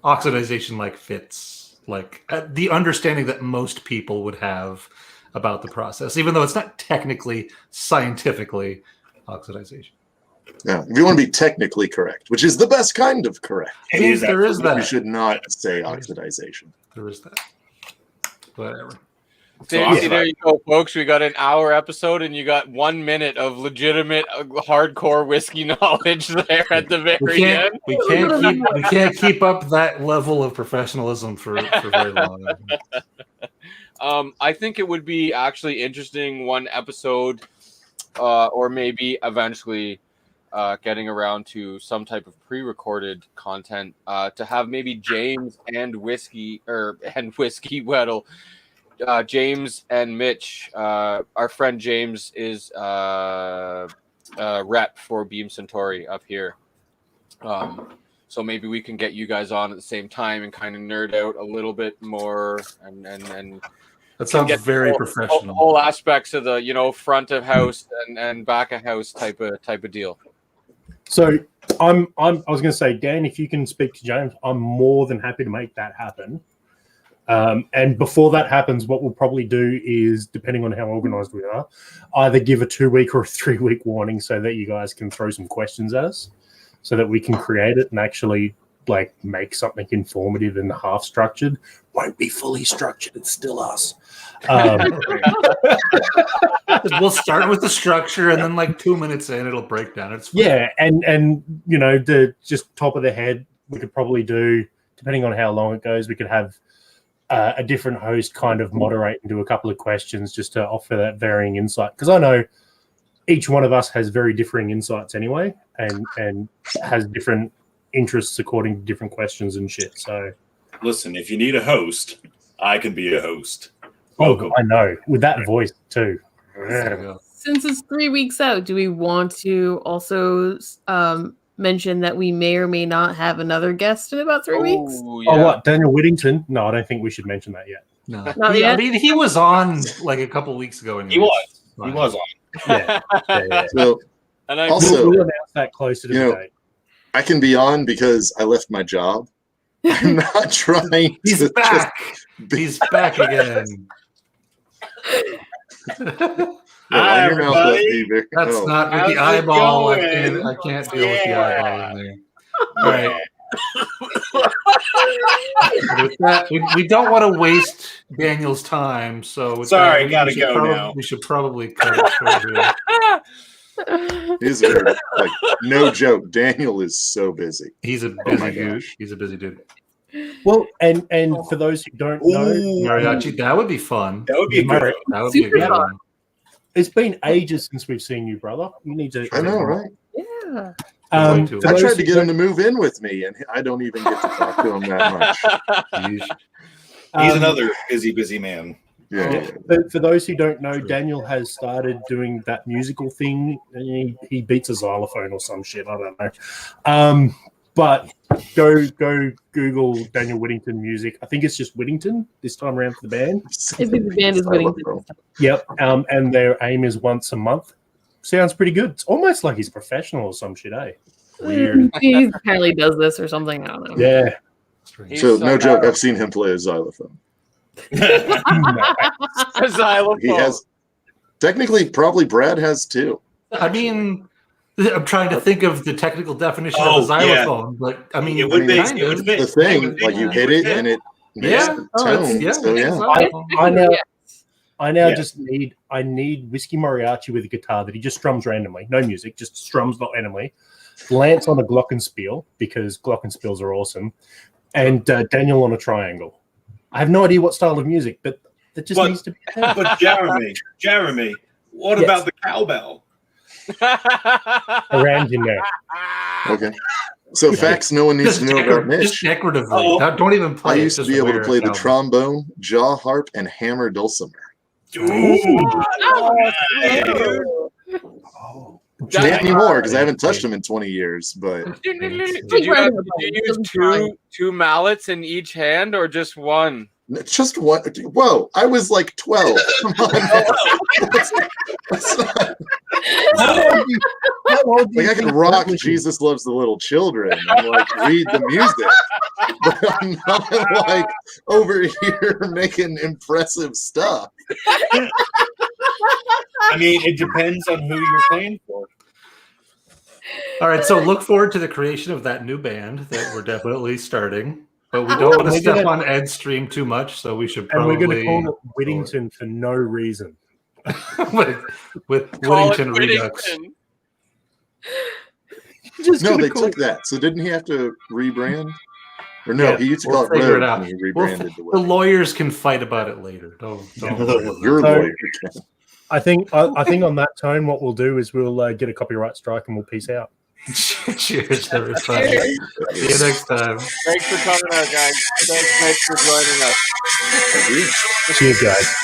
Oxidization fits the understanding that most people would have about the process, even though it's not technically scientifically oxidization. yeah, if you want to be technically correct, which is the best kind of correct, There is that. you should not say oxidization. There is that. Whatever. There you go, folks. We got an hour episode, and you got 1 minute of legitimate, hardcore whiskey knowledge there at the very end. We can't keep up that level of professionalism for very long. I think it would be actually interesting one episode, or maybe eventually getting around to some type of pre-recorded content to have maybe James and Whiskey Wettle. James and Mitch, our friend James is rep for Beam Centauri up here. So maybe we can get you guys on at the same time and kind of nerd out a little bit more and that sounds very professional. All aspects of the front of house and back of house type of deal. So I was going to say, Dan, if you can speak to James, I'm more than happy to make that happen. And before that happens, what we'll probably do is, depending on how organized we are, either give a 2-week or a 3-week warning so that you guys can throw some questions at us so that we can create it and actually make something informative and half structured. Won't be fully structured. It's still us. We'll start with the structure, and then 2 minutes in, it'll break down. It's fun. Yeah. And the just top of the head, we could probably do, depending on how long it goes, we could have a different host kind of moderate and do a couple of questions just to offer that varying insight. Because I know each one of us has very differing insights anyway, and has different interests according to different questions and shit. So listen, if you need a host, I can be a host. Welcome. I know, with that voice too. Since it's 3 weeks out, do we want to also mention that we may or may not have another guest in about 3 weeks? Yeah. Oh, what? Daniel Whittington? No, I don't think we should mention that yet. No, Not yet? I mean, he was on a couple weeks ago. He was on. Yeah. So, And I also, We'll announce that closer to the date. I can be on because I left my job. I'm not trying He's to back. He's back again. Hi, your mouth up, everybody. Beaver. That's Oh. not with How's the it eyeball. I going? can't deal with the eyeball in there. All right. With that, we don't want to waste Daniel's time. So with Sorry, that, gotta go now. We should probably cut it short here. He's very, no joke. Daniel is so busy. He's a Oh busy my dude. gosh. He's a busy dude. Well, and for those who don't know, Ooh. Mariachi, that would be fun. That would be a good. That would be a Super good fun. one. it's been ages since we've seen you, brother. You need to. I know, right? Yeah. I'd like to. I tried to get him to move in with me, and I don't even get to talk to him that much. Yeesh. He's another busy man. Yeah. For those who don't know, Daniel has started doing that musical thing. And he beats a xylophone or some shit. I don't know. But go Google Daniel Whittington music. I think it's just Whittington this time around for the band. I think the band is Whittington. Yep. And their aim is once a month. Sounds pretty good. It's almost like he's professional or some shit, eh? Weird. He apparently does this or something. I don't know. Yeah. So no joke, I've seen him play a xylophone. Xylophone. He has technically, probably Brad has too. I mean, I'm trying to think of the technical definition of a xylophone, but I mean, It would be. kind It would of. be. The thing, like you hit it and it makes Yeah. the Oh, tone. it's- So yeah. I now Yeah. just need Whiskey Mariachi with a guitar that he just strums randomly. No music, just strums not randomly. Lance on a glockenspiel because glockenspiels are awesome. And Daniel on a triangle. I have no idea what style of music, but that just needs to be there. But Jeremy, what Yes. about the cowbell? Around your neck. Okay. So facts no one needs to know about Just Mitch. decoratively. Oh. Don't even play. I it, used to just be able to wear play the cowbell. trombone, jaw harp, and hammer dulcimer. Can't anymore because I haven't touched them in 20 years. But Did you use two mallets in each hand or just one? just one. Whoa! I was like 12. Come on. That's not, like I can rock Jesus Loves the Little Children and like read the music, but I'm not like over here making impressive stuff. I mean, it depends on who you're playing for. All right, so look forward to the creation of that new band that we're definitely starting. But we don't want to step on Ed's stream too much, so we should probably. And we're going to call it Whittington for no reason. with Whittington Redux. No, they took that. So didn't he have to rebrand? Or no, he used to call it figure Rogue it out. and he rebranded The lawyers can fight about it later. Don't Your lawyer. I think on that tone, what we'll do is we'll get a copyright strike and we'll peace out. Cheers, everybody. See you next time. Thanks for coming out, guys. Thanks for joining us. Cheers, guys.